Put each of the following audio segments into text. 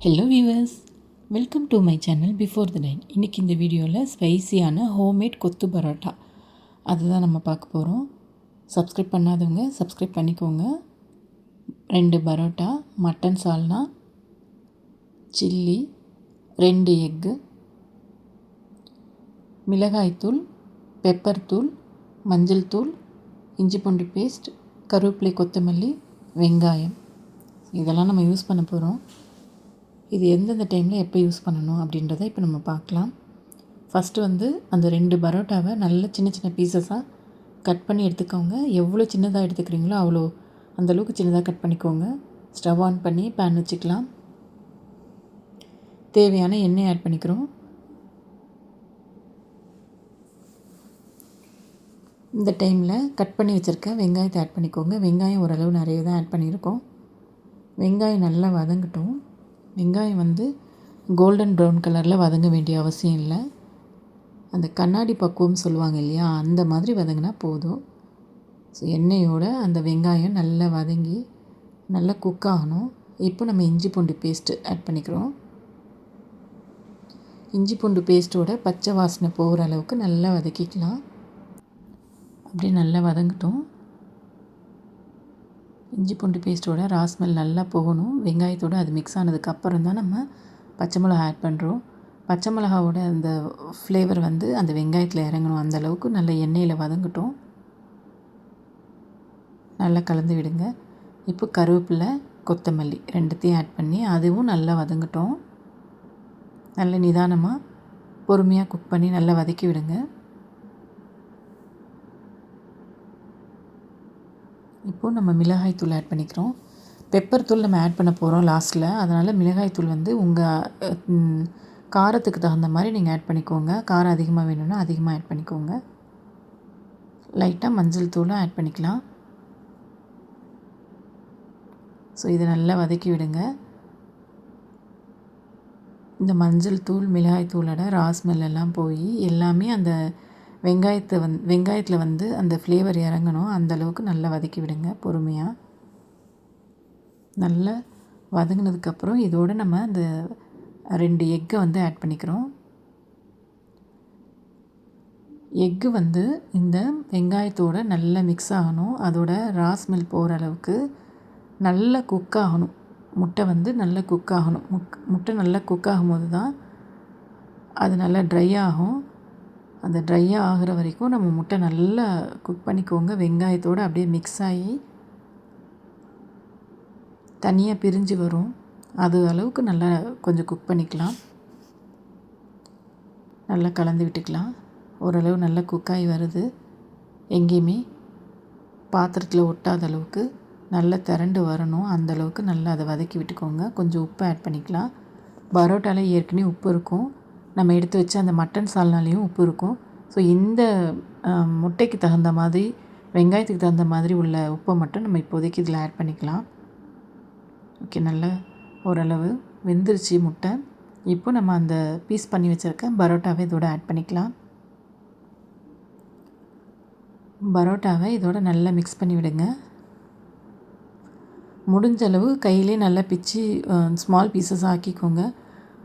Hello viewers, welcome to my channel before the line. இன்றைக்கி இந்த வீடியோவில் ஸ்பைசியான ஹோம்மேட் கொத்து பரோட்டா அதுதான் நம்ம பார்க்க போகிறோம். சப்ஸ்கிரைப் பண்ணாதவங்க சப்ஸ்கிரைப் பண்ணிக்கோங்க. 2 பரோட்டா, மட்டன் சால்னா, சில்லி, 2 எக்கு, மிளகாய்த்தூள், பெப்பர் தூள், மஞ்சள் தூள், இஞ்சி பூண்டு பேஸ்ட், கருவேப்பிலை, கொத்தமல்லி, வெங்காயம், இதெல்லாம் நம்ம யூஸ் பண்ண போகிறோம். இது எந்தெந்த டைமில் எப்போ யூஸ் பண்ணணும் அப்படின்றத இப்போ நம்ம பார்க்கலாம். ஃபஸ்ட்டு அந்த 2 பரோட்டாவை நல்ல சின்ன சின்ன பீசஸாக கட் பண்ணி எடுத்துக்கோங்க. எவ்வளோ சின்னதாக எடுத்துக்கிறீங்களோ அவ்வளோ அந்தளவுக்கு சின்னதாக கட் பண்ணிக்கோங்க. ஸ்டவ் ஆன் பண்ணி பேன் வச்சுக்கலாம். தேவையான எண்ணெய் ஆட் பண்ணிக்கிறோம். இந்த டைமில் கட் பண்ணி வச்சுருக்க வெங்காயத்தை ஆட் பண்ணிக்கோங்க. வெங்காயம் ஓரளவு நிறைய தான் ஆட் பண்ணியிருக்கோம். வெங்காயம் நல்லா வதங்கட்டும். வெங்காயம் கோல்டன் ப்ரௌன் கலரில் வதங்க வேண்டிய அவசியம் இல்லை. அந்த கண்ணாடி பக்குவம் சொல்லுவாங்க இல்லையா, அந்த மாதிரி வதங்கினா போதும். ஸோ எண்ணெயோடு அந்த வெங்காயம் நல்லா வதங்கி நல்லா குக் ஆகணும். இப்போ நம்ம இஞ்சி பூண்டு பேஸ்ட்டு ஆட் பண்ணிக்கிறோம். இஞ்சி பூண்டு பேஸ்ட்டோட பச்சை வாசனை போகிற அளவுக்கு நல்லா வதக்கிக்கலாம். அப்படியே நல்லா வதங்கட்டும். இஞ்சி பூண்டு பேஸ்ட்டோட ரா ஸ்மெல் நல்லா போகணும். வெங்காயத்தோடு அது மிக்ஸ் ஆனதுக்கப்புறம் தான் நம்ம பச்சை மிளகா ஆட் பண்ணுறோம். பச்சை மிளகாவோட அந்த ஃப்ளேவர் அந்த வெங்காயத்தில் இறங்கணும். அந்தளவுக்கு நல்ல எண்ணெயில் வதங்கட்டும். நல்லா கலந்து விடுங்க. இப்போ கருவேப்பிலை, கொத்தமல்லி 2த்தையும் ஆட் பண்ணி அதுவும் நல்லா வதங்கட்டும். நல்ல நிதானமாக பொறுமையாக குக் பண்ணி நல்லா வதக்கி விடுங்க. இப்போது நம்ம மிளகாய் தூள் ஆட் பண்ணிக்கிறோம். பெப்பர் தூள் நம்ம ஆட் பண்ண போகிறோம் லாஸ்ட்டில். அதனால் மிளகாய் தூள் உங்கள் காரத்துக்கு தகுந்த மாதிரி நீங்கள் ஆட் பண்ணிக்கோங்க. காரம் அதிகமாக வேணும்னா அதிகமாக ஆட் பண்ணிக்கோங்க. லைட்டாக மஞ்சள் தூளும் ஆட் பண்ணிக்கலாம். ஸோ இதை நல்லா வதக்கி விடுங்க. இந்த மஞ்சள் தூள், மிளகாய் தூளோட ரா ஸ்மெல் எல்லாம் போய் எல்லாமே அந்த வெங்காயத்தில் அந்த ஃப்ளேவர் இறங்கணும். அந்தளவுக்கு நல்லா வதக்கி விடுங்க பொறுமையாக. நல்லா வதங்கினதுக்கப்புறம் இதோடு நம்ம அந்த 2 எக்கை ஆட் பண்ணிக்கிறோம். எக்கு இந்த வெங்காயத்தோடு நல்லா மிக்ஸ் ஆகணும். அதோட ரா ஸ்மெல் போகிற அளவுக்கு நல்லா குக் ஆகணும். முட்டை நல்லா குக் ஆகணும். முட்டை நல்லா குக் ஆகும்போது தான் அது நல்லா ட்ரை ஆகும். அந்த ட்ரையாக ஆகிற வரைக்கும் நம்ம முட்டை நல்லா குக் பண்ணிக்கோங்க. வெங்காயத்தோடு அப்படியே மிக்ஸ் ஆகி தனியாக பிரிஞ்சு வரும். அது அளவுக்கு நல்லா கொஞ்சம் குக் பண்ணிக்கலாம். நல்லா கலந்து விட்டுக்கலாம். ஓரளவு நல்லா குக்காகி வருது. எங்கேயுமே பாத்திரத்தில் ஒட்டாத அளவுக்கு நல்லா திரண்டு வரணும். அந்தளவுக்கு நல்லா அதை வதக்கி விட்டுக்கோங்க. கொஞ்சம் உப்பு ஆட் பண்ணிக்கலாம். பரோட்டாவில் ஏற்கனவே உப்பு இருக்கும். நம்ம எடுத்து வச்சு அந்த மட்டன் சால்னாலேயும் உப்பு இருக்கும். ஸோ இந்த முட்டைக்கு தகுந்த மாதிரி, வெங்காயத்துக்கு தகுந்த மாதிரி உள்ள உப்பை மட்டும் நம்ம இப்போதைக்கு இதில் ஆட் பண்ணிக்கலாம். ஓகே, நல்லா ஓரளவு வெந்துருச்சு முட்டை. இப்போ நம்ம அந்த பீஸ் பண்ணி வச்சுருக்க பரோட்டாவை இதோட ஆட் பண்ணிக்கலாம். பரோட்டாவை இதோட நல்லா மிக்ஸ் பண்ணி விடுங்க. முடிஞ்ச அளவு கையிலே நல்லா பிச்சு ஸ்மால் பீசஸ் ஆக்கிக்கோங்க.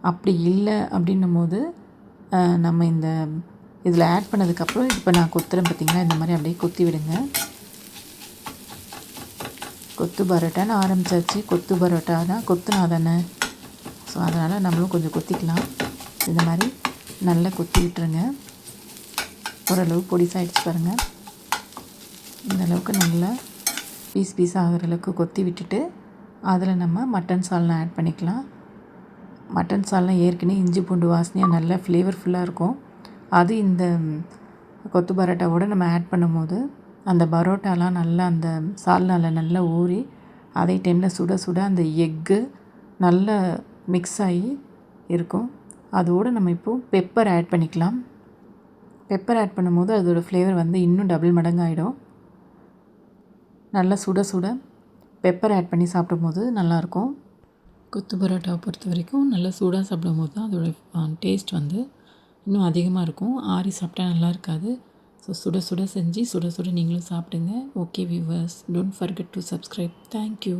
அப்படி இல்லை அப்படின்னும் போது நம்ம இதில் ஆட் பண்ணதுக்கப்புறம் இப்போ நான் கொத்துறேன் பார்த்திங்களா, இந்த மாதிரி அப்படியே கொத்தி விடுங்க. கொத்து பரோட்டான்னு ஆரம்பித்தாச்சு. கொத்து பரோட்டானா கொத்துனா தானே. ஸோ அதனால் நம்மளும் கொஞ்சம் கொத்திக்கலாம். இந்த மாதிரி நல்லா கொத்தி விட்டுருங்க. ஓரளவு பொடிசாகிடுச்சு பாருங்கள். இந்த அளவுக்கு நல்லா பீஸ் ஆகிற அளவுக்கு கொத்தி விட்டுட்டு அதில் நம்ம மட்டன் சால்னா ஆட் பண்ணிக்கலாம். மட்டன் சால்னா ஏற்கனவே இஞ்சி பூண்டு வாசனையாக நல்லா ஃப்ளேவர்ஃபுல்லாக இருக்கும். அது இந்த கொத்து பரோட்டாவோடு நம்ம ஆட் பண்ணும்போது அந்த பரோட்டாலாம் நல்லா அந்த சால்னாவில் நல்லா ஊறி அதே டைமில் சுட சுட அந்த எக்கு நல்லா மிக்ஸ் ஆகி இருக்கும். அதோடு நம்ம இப்போது பெப்பர் ஆட் பண்ணிக்கலாம். பெப்பர் ஆட் பண்ணும்போது அதோடய ஃப்ளேவர் இன்னும் டபுள் மடங்கு ஆகிடும். நல்லா சுட சுட பெப்பர் ஆட் பண்ணி சாப்பிடும்போது நல்லாயிருக்கும். கொத்து பரோட்டாவை பொறுத்த வரைக்கும் நல்லா சூடாக சாப்பிடும்போது தான் அதோடய டேஸ்ட் இன்னும் அதிகமாக இருக்கும். ஆறி சாப்பிட்டா நல்லா இருக்காது. ஸோ சுட சுட செஞ்சு சுட சுட நீங்களும் சாப்பிடுங்க. Okay viewers, don't forget to subscribe. Thank you.